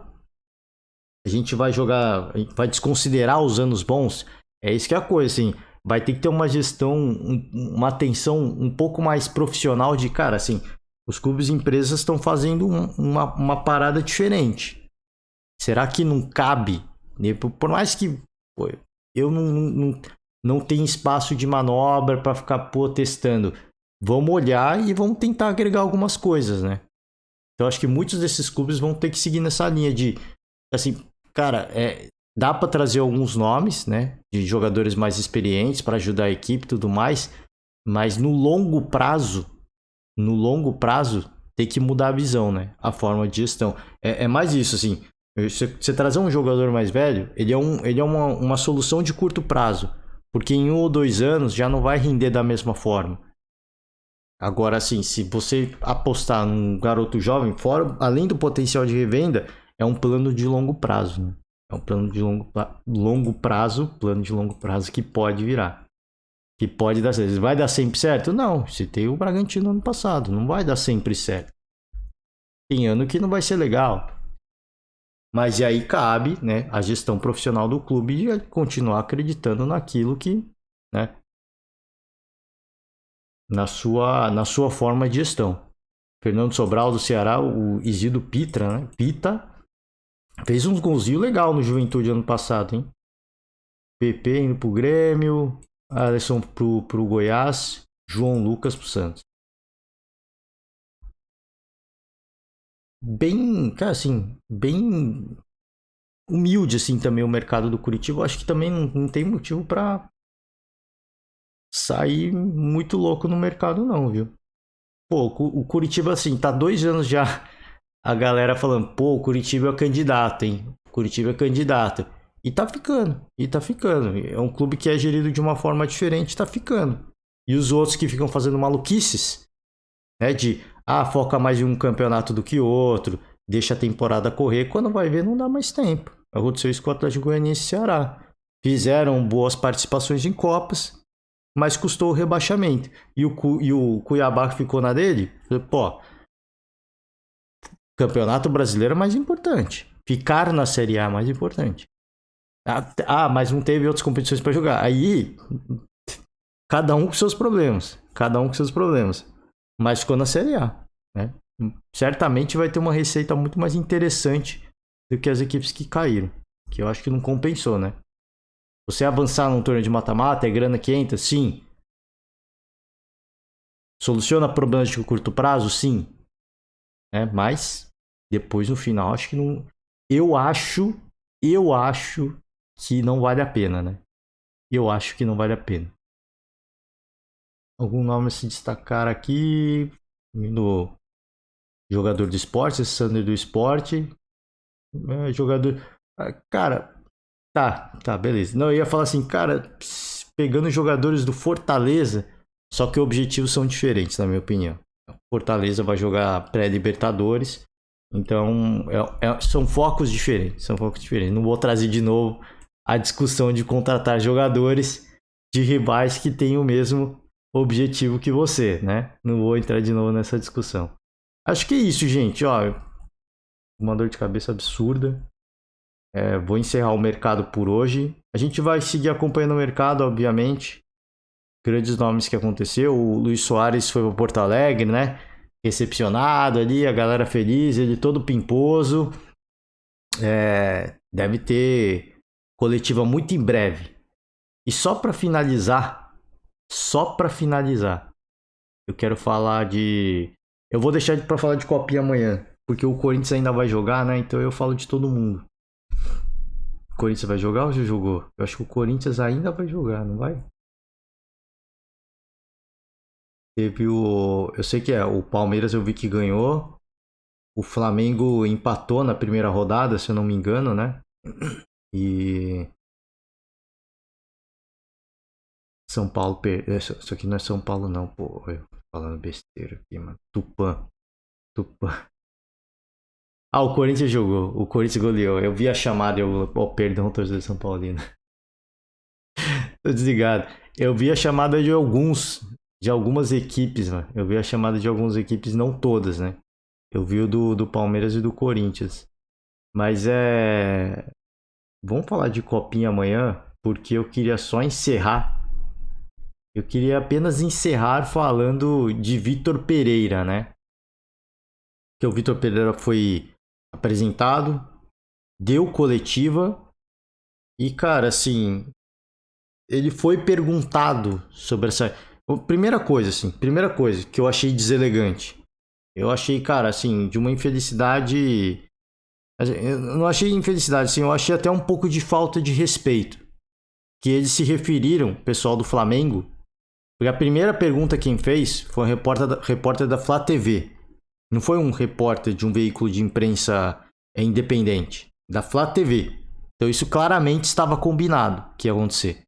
a gente vai jogar, vai desconsiderar os anos bons. É isso que é a coisa, assim. Vai ter que ter uma gestão, uma atenção um pouco mais profissional de, cara, assim, os clubes e empresas estão fazendo uma parada diferente. Será que não cabe? Por mais que pô, eu não tenho espaço de manobra para ficar testando. Vamos olhar e vamos tentar agregar algumas coisas, né? Então acho que muitos desses clubes vão ter que seguir nessa linha de, assim, cara, dá para trazer alguns nomes, né, de jogadores mais experientes para ajudar a equipe e tudo mais, mas no longo prazo, tem que mudar a visão, né, a forma de gestão. É mais isso, assim, você trazer um jogador mais velho, ele é uma solução de curto prazo, porque em 1 ou 2 anos já não vai render da mesma forma. Agora, assim, se você apostar num garoto jovem, fora, além do potencial de revenda, é um plano de longo prazo, né? É um plano de longo prazo que pode virar. Que pode dar certo. Vai dar sempre certo? Não. Se tem o Bragantino ano passado, não vai dar sempre certo. Tem ano que não vai ser legal. Mas e aí cabe, né, a gestão profissional do clube de continuar acreditando naquilo que, né, na sua forma de gestão. Fernando Sobral do Ceará, o Isildo Pitra, né? Pita, fez uns golzinhos legal no Juventude ano passado, hein? PP indo pro Grêmio, Alisson pro Goiás, João Lucas pro Santos. Bem, cara, assim, bem humilde, assim, também o mercado do Curitiba. Eu acho que também não tem motivo pra sair muito louco no mercado, não, viu? Pô, o Curitiba, assim, tá 2 anos já a galera falando, pô, o Curitiba é candidato, hein? O Curitiba é candidato. E tá ficando, e tá ficando. É um clube que é gerido de uma forma diferente, tá ficando. E os outros que ficam fazendo maluquices, né? De, foca mais em um campeonato do que outro, deixa a temporada correr. Quando vai ver, não dá mais tempo. Aconteceu isso com o Atlético Goianiense e Ceará. Fizeram boas participações em Copas, mas custou o rebaixamento. E o Cuiabá que ficou na dele, pô, Campeonato Brasileiro é mais importante. Ficar na Série A é mais importante. Mas não teve outras competições para jogar. Aí, cada um com seus problemas. Cada um com seus problemas. Mas ficou na Série A. Né? Certamente vai ter uma receita muito mais interessante do que as equipes que caíram. Que eu acho que não compensou, né? Você avançar num torneio de mata-mata, é grana que entra? Sim. Soluciona problemas de curto prazo? Sim. Mas depois no final acho que não. Eu acho que não vale a pena, né? Eu acho que não vale a pena. Algum nome a se destacar aqui no jogador do esporte, esse Sander do esporte, jogador, cara, tá, beleza. Não, eu ia falar assim, cara, pegando jogadores do Fortaleza, só que objetivos são diferentes, na minha opinião. Fortaleza vai jogar pré-Libertadores, então são focos diferentes, Não vou trazer de novo a discussão de contratar jogadores de rivais que têm o mesmo objetivo que você, né? Não vou entrar de novo nessa discussão. Acho que é isso, gente. Uma dor de cabeça absurda. Vou encerrar o mercado por hoje. A gente vai seguir acompanhando o mercado, obviamente. Grandes nomes que aconteceu. O Luiz Soares foi para Porto Alegre, né? Recepcionado ali, a galera feliz, ele todo pimposo. Deve ter coletiva muito em breve. E só para finalizar, eu quero falar de... Eu vou deixar para falar de Copinha amanhã, porque o Corinthians ainda vai jogar, né? Então eu falo de todo mundo. O Corinthians vai jogar ou já jogou? Eu acho que o Corinthians ainda vai jogar, não vai? Teve o... Eu sei que o Palmeiras eu vi que ganhou. O Flamengo empatou na primeira rodada, se eu não me engano, né? E... São Paulo... Isso aqui não é São Paulo não, pô. Eu tô falando besteira aqui, mano. Tupã. O Corinthians jogou. O Corinthians goleou. Eu vi a chamada e eu... perdão, torcedor de São Paulino. Tô desligado. Eu vi a chamada de algumas equipes, mano. Eu vi a chamada de algumas equipes, não todas, né? Eu vi o do Palmeiras e do Corinthians. Mas vamos falar de Copinha amanhã, porque eu queria só encerrar. Eu queria apenas encerrar falando de Vitor Pereira, né? Que o Vitor Pereira foi apresentado, deu coletiva e, cara, assim, ele foi perguntado sobre essa... Primeira coisa que eu achei deselegante. Eu achei, cara, assim, de uma infelicidade... Eu não achei infelicidade, assim, eu achei até um pouco de falta de respeito. Que eles se referiram, pessoal do Flamengo, porque a primeira pergunta quem fez foi um repórter da Flá TV. Não foi um repórter de um veículo de imprensa independente, da Flá TV. Então isso claramente estava combinado que ia acontecer.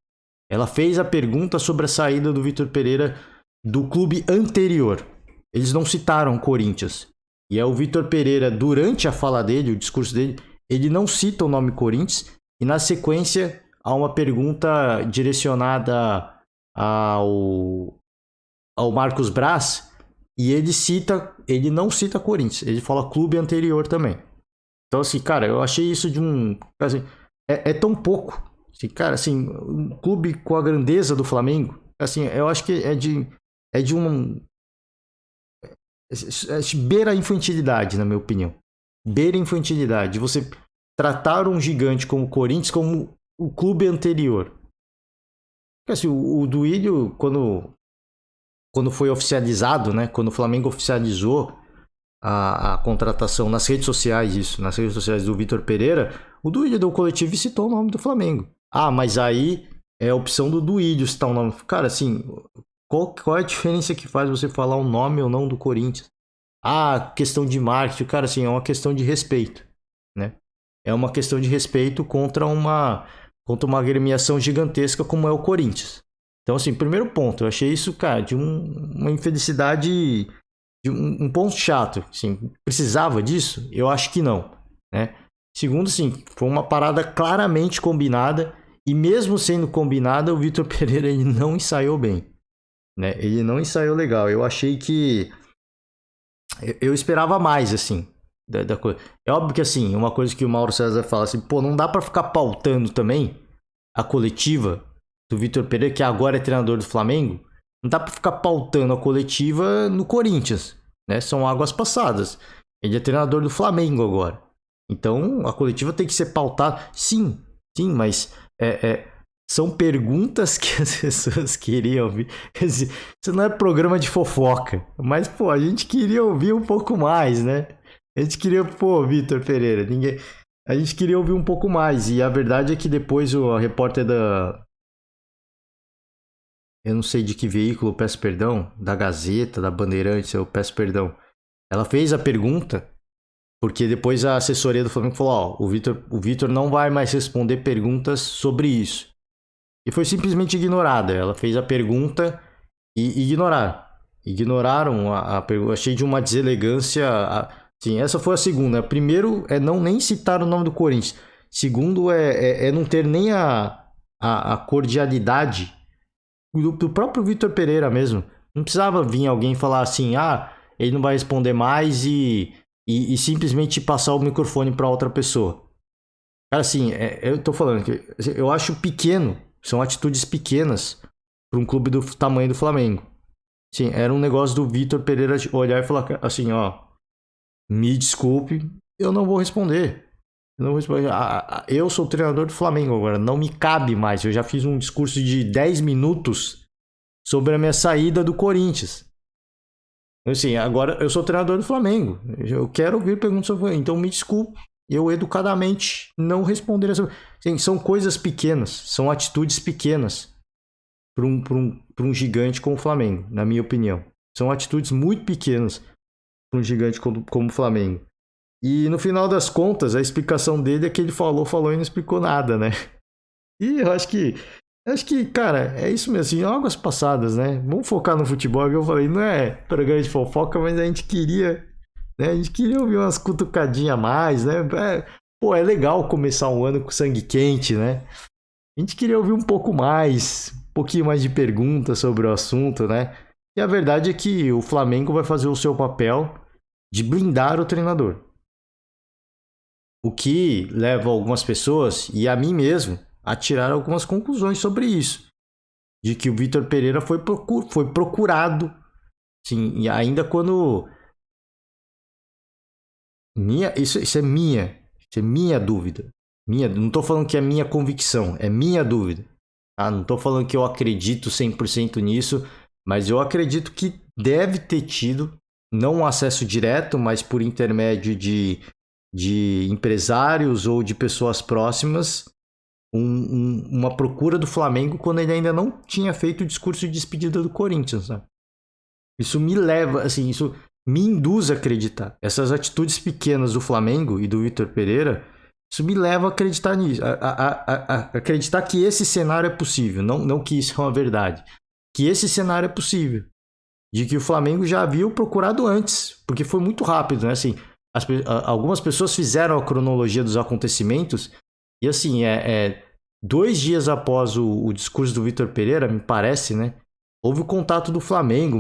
Ela fez a pergunta sobre a saída do Vitor Pereira do clube anterior. Eles não citaram o Corinthians. E é o Vitor Pereira, durante a fala dele, o discurso dele, ele não cita o nome Corinthians. E na sequência, há uma pergunta direcionada ao Marcos Braz, e ele não cita Corinthians, ele fala clube anterior também. Então, assim, cara, eu achei isso de um... Assim, é tão pouco. Assim, cara, assim, um clube com a grandeza do Flamengo, assim, eu acho que é de um... beira a infantilidade, na minha opinião. Beira a infantilidade. Você tratar um gigante como o Corinthians como o clube anterior. Porque, assim, o Duílio, quando foi oficializado, né? Quando o Flamengo oficializou a contratação nas redes sociais, nas redes sociais do Vitor Pereira, o Duílio deu coletivo e citou o nome do Flamengo. Ah, mas aí é a opção do Duílio citar o nome. Cara, assim, qual é a diferença que faz você falar o nome ou não do Corinthians? Ah, questão de marketing, cara, assim, é uma questão de respeito, né? É uma questão de respeito contra uma agremiação gigantesca como é o Corinthians. Então, assim, primeiro ponto, eu achei isso, cara, de uma infelicidade, de um ponto chato. Assim, precisava disso? Eu acho que não, né? Segundo, sim, foi uma parada claramente combinada, e mesmo sendo combinada, o Vitor Pereira ele não ensaiou bem, né? Ele não ensaiou legal. Eu achei que... Eu esperava mais, assim, da coisa. É óbvio que, assim, uma coisa que o Mauro César fala, assim, pô, não dá pra ficar pautando também a coletiva do Vitor Pereira, que agora é treinador do Flamengo, não dá pra ficar pautando a coletiva no Corinthians, né? São águas passadas. Ele é treinador do Flamengo agora. Então, a coletiva tem que ser pautada. Sim, mas são perguntas que as pessoas queriam ouvir. Isso não é programa de fofoca, mas, pô, a gente queria ouvir um pouco mais, né? A gente queria, pô, Vitor Pereira, a gente queria ouvir um pouco mais. E a verdade é que depois a repórter eu não sei de que veículo, peço perdão, da Gazeta, da Bandeirantes, eu peço perdão. Ela fez a pergunta, porque depois a assessoria do Flamengo falou, ó, o Vitor não vai mais responder perguntas sobre isso. E foi simplesmente ignorada. Ela fez a pergunta e ignoraram. Ignoraram a pergunta. Achei de uma deselegância. Sim, essa foi a segunda. Primeiro é não nem citar o nome do Corinthians. Segundo é não ter nem a cordialidade do próprio Vitor Pereira mesmo. Não precisava vir alguém falar assim, ele não vai responder mais e simplesmente passar o microfone para outra pessoa. Cara, assim, eu tô falando que eu acho pequeno, são atitudes pequenas para um clube do tamanho do Flamengo. Sim, era um negócio do Vitor Pereira olhar e falar assim, ó, me desculpe, eu não vou responder. Eu sou o treinador do Flamengo agora, não me cabe mais. Eu já fiz um discurso de 10 minutos sobre a minha saída do Corinthians. Assim, agora eu sou o treinador do Flamengo. Eu quero ouvir perguntas sobre o Flamengo. Então me desculpe, eu educadamente não responderia sobre... Assim, são coisas pequenas, são atitudes pequenas para um gigante como o Flamengo, na minha opinião. São atitudes muito pequenas para um gigante como o Flamengo. E no final das contas, a explicação dele é que ele falou e não explicou nada, né? E eu acho que, cara, é isso mesmo, assim, águas passadas, né? Vamos focar no futebol, que eu falei, não é programa de fofoca, mas a gente queria, né? A gente queria ouvir umas cutucadinhas a mais, né? É legal começar um ano com sangue quente, né? A gente queria ouvir um pouco mais, um pouquinho mais de perguntas sobre o assunto, né? E a verdade é que o Flamengo vai fazer o seu papel de blindar o treinador. O que leva algumas pessoas, e a mim mesmo, a tirar algumas conclusões sobre isso. De que o Vitor Pereira foi procurado. Sim, e ainda quando... Isso é minha dúvida. Não estou falando que é minha convicção, é minha dúvida. Não estou falando que eu acredito 100% nisso, mas eu acredito que deve ter tido, não um acesso direto, mas por intermédio de empresários ou de pessoas próximas, uma procura do Flamengo quando ele ainda não tinha feito o discurso de despedida do Corinthians, sabe? Isso me leva, assim, isso me induz a acreditar. Essas atitudes pequenas do Flamengo e do Vitor Pereira, isso me leva a acreditar nisso, a acreditar que esse cenário é possível, não que isso é uma verdade, que esse cenário é possível, de que o Flamengo já havia procurado antes, porque foi muito rápido, né? Assim, algumas pessoas fizeram a cronologia dos acontecimentos e assim, 2 dias após o discurso do Vitor Pereira, me parece, né? Houve o contato do Flamengo,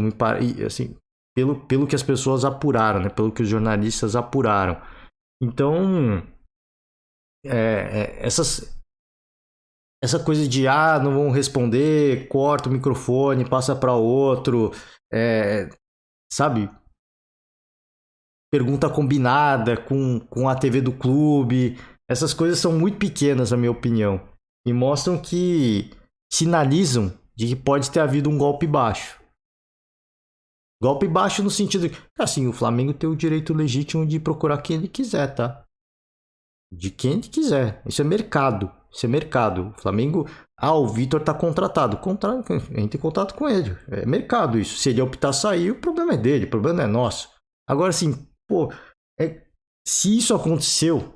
assim, pelo que as pessoas apuraram, né? Pelo que os jornalistas apuraram. Então, essa coisa de não vão responder, corta o microfone, passa para outro, sabe? Pergunta combinada com a TV do clube. Essas coisas são muito pequenas, na minha opinião. E mostram que sinalizam de que pode ter havido um golpe baixo. Golpe baixo no sentido que, assim, o Flamengo tem o direito legítimo de procurar quem ele quiser, tá? De quem ele quiser. Isso é mercado. Isso é mercado. O Flamengo. O Vitor tá contratado. A gente tem contato com ele. É mercado isso. Se ele optar sair, o problema é dele, o problema é nosso. Agora, assim, pô, se isso aconteceu,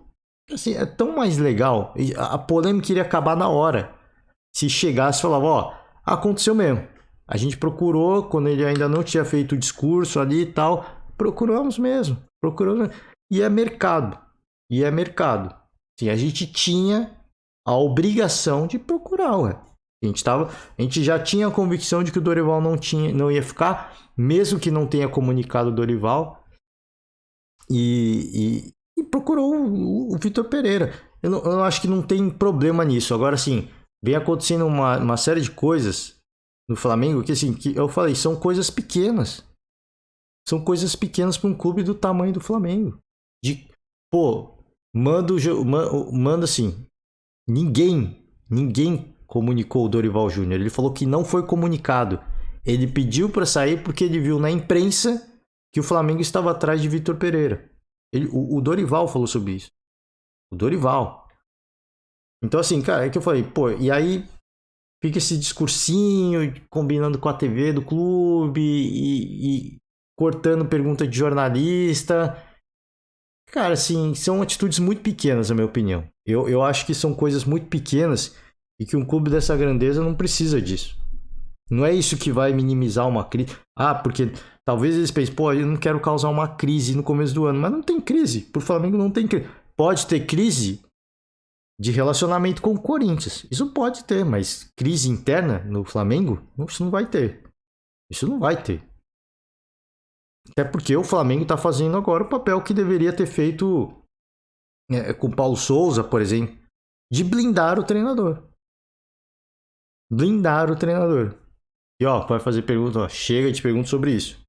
assim, é tão mais legal. A polêmica iria acabar na hora. Se chegasse e falava, aconteceu mesmo. A gente procurou quando ele ainda não tinha feito o discurso ali e tal. Procuramos mesmo. E é mercado. Sim, a gente tinha a obrigação de procurar, ué. A gente já tinha a convicção de que o Dorival não ia ficar, mesmo que não tenha comunicado o Dorival. E procurou o Vitor Pereira. Eu não acho que não tem problema nisso. Agora, sim, vem acontecendo uma série de coisas no Flamengo que, assim, que eu falei, são coisas pequenas. São coisas pequenas para um clube do tamanho do Flamengo. Manda assim. Ninguém comunicou o Dorival Júnior. Ele falou que não foi comunicado. Ele pediu para sair porque ele viu na imprensa que o Flamengo estava atrás de Vitor Pereira. O Dorival falou sobre isso. O Dorival. Então, assim, cara, é que eu falei, e aí fica esse discursinho combinando com a TV do clube e cortando pergunta de jornalista. Cara, assim, são atitudes muito pequenas, na minha opinião. Eu acho que são coisas muito pequenas e que um clube dessa grandeza não precisa disso. Não é isso que vai minimizar uma crise. Porque talvez eles pensem, eu não quero causar uma crise no começo do ano. Mas não tem crise. Pro Flamengo não tem crise. Pode ter crise de relacionamento com o Corinthians. Isso pode ter, mas crise interna no Flamengo, isso não vai ter. Isso não vai ter. Até porque o Flamengo está fazendo agora o papel que deveria ter feito com o Paulo Souza, por exemplo, de blindar o treinador. Blindar o treinador. E vai fazer pergunta, chega de perguntas sobre isso.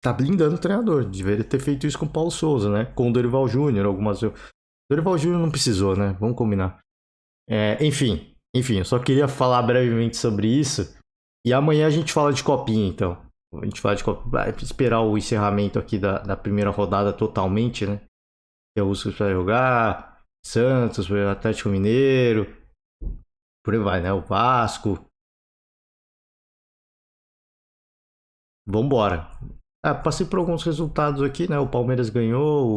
Tá blindando o treinador. Deveria ter feito isso com o Paulo Souza, né? Com o Dorival Júnior, algumas. O Dorival Júnior não precisou, né? Vamos combinar. Enfim, eu só queria falar brevemente sobre isso. E amanhã a gente fala de copinha, então. A gente fala de copinha. Vai esperar o encerramento aqui da primeira rodada totalmente, né? Que é o Usco vai jogar, Santos, Atlético Mineiro. Por aí vai, né? O Vasco. Vambora. Passei por alguns resultados aqui, né? O Palmeiras ganhou,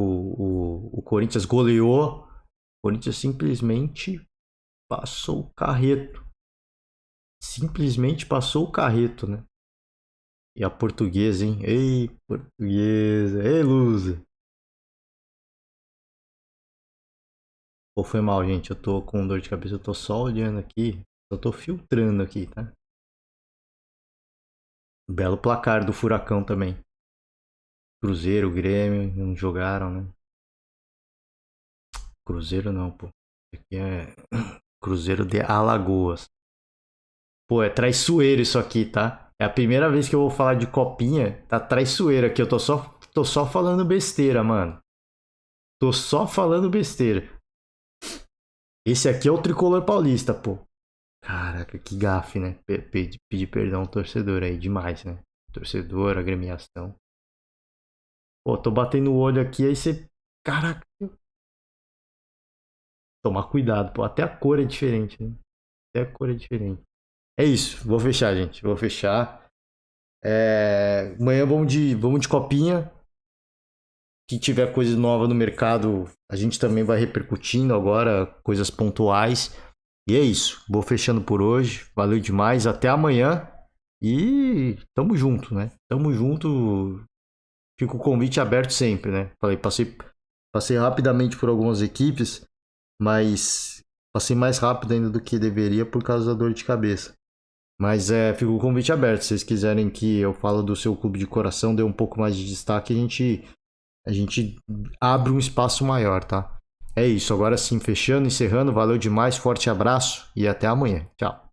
o Corinthians goleou. O Corinthians simplesmente passou o carreto. Simplesmente passou o carreto, né? E a Portuguesa, hein? Ei, Portuguesa. Ei, Lusa. Foi mal, gente. Eu tô com dor de cabeça. Eu tô só olhando aqui. Eu tô filtrando aqui, tá? Belo placar do Furacão também. Cruzeiro, Grêmio, não jogaram, né? Cruzeiro não, pô. Aqui é Cruzeiro de Alagoas. É traiçoeiro isso aqui, tá? É a primeira vez que eu vou falar de copinha. Tá traiçoeiro aqui. Eu tô só falando besteira, mano. Tô só falando besteira. Esse aqui é o tricolor paulista, pô. Caraca, que gafe, né? Pedir perdão ao torcedor aí, demais, né? Torcedor, agremiação. Tô batendo o olho aqui, aí você... Caraca. Tomar cuidado, pô. Até a cor é diferente, né? Até a cor é diferente. É isso, vou fechar, gente. Vou fechar. Amanhã vamos de copinha. Que tiver coisa nova no mercado, a gente também vai repercutindo agora, coisas pontuais. E é isso. Vou fechando por hoje. Valeu demais. Até amanhã. E tamo junto, né? Tamo junto. Fica o convite aberto sempre, né? Passei rapidamente por algumas equipes, mas Passei mais rápido ainda do que deveria por causa da dor de cabeça. Mas fica o convite aberto. Se vocês quiserem que eu falo do seu clube de coração, dê um pouco mais de destaque, a gente abre um espaço maior, tá? É isso. Agora sim, fechando, encerrando. Valeu demais, forte abraço e até amanhã. Tchau.